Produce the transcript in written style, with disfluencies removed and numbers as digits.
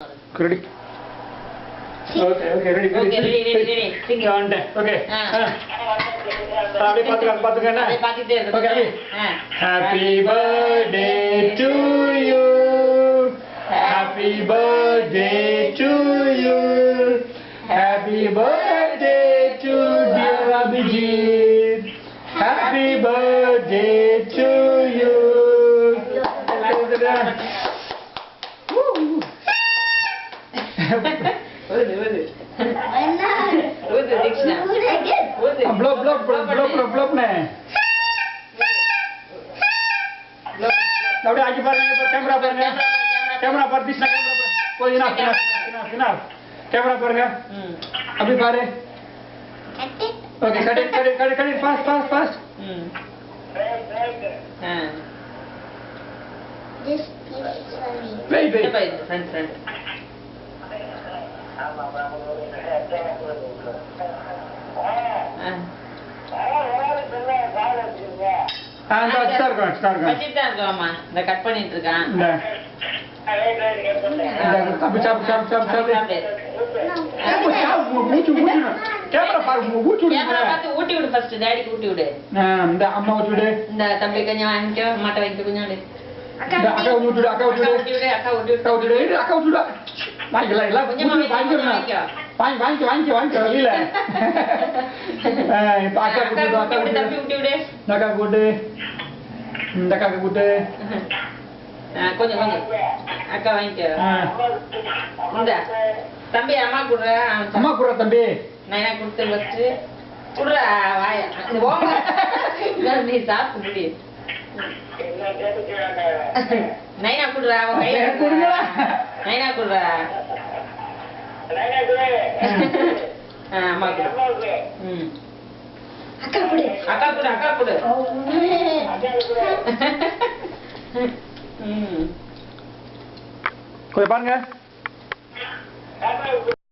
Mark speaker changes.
Speaker 1: Ready? Okay, ready.
Speaker 2: Sing
Speaker 1: on that. Okay. Okay, Happy birthday to you. Happy birthday to you. Happy birthday to dear Abhijit. Happy birthday to you. Blow ne. Now aaj camera par ne. Camera par disna camera par. Koi enough. Camera par ne. Abhi pare. Okay, cut it fast.
Speaker 3: This piece is funny.
Speaker 1: Wait.
Speaker 2: Front.
Speaker 1: Start going.
Speaker 2: வச்சிட்டு இருக்கோம்மா இந்த cut பண்ணிட்டு இருக்கான்
Speaker 1: Camera
Speaker 2: பார்த்து ஊட்டி விடு first டாடிக்கு ஊட்டி விடு
Speaker 1: இந்த அம்மா ஊட்டி விடு
Speaker 2: இந்த தம்பி கொஞ்சம் வாங்கிக்கோ மாட்ட வாங்கிக்கோ கொஞ்சம் விடு
Speaker 1: அக்கா ஊட்டி விடு
Speaker 2: அக்கா ஊட்டி விடு
Speaker 1: வாங்கிக்கலாம் எல்லாம் வாங்கிக்கோ இல்ல இப்ப அக்கா
Speaker 2: தம்பி ஊட்டி விடு
Speaker 1: அக்கா கூட்டு இந்த அக்கா கூட்டு
Speaker 2: கொஞ்சம் அக்கா வாங்கிக்கோ இந்த தம்பி அம்மா குடுற தம்பி நைனா கொடுத்து வச்சு குடுற வாய நீ சாப்பிட்டு முடி நைனா குடுற அவன் கையில நைனா குடுற அம்மா குடு அக்கா குடு
Speaker 1: கொஞ்சம் பாருங்க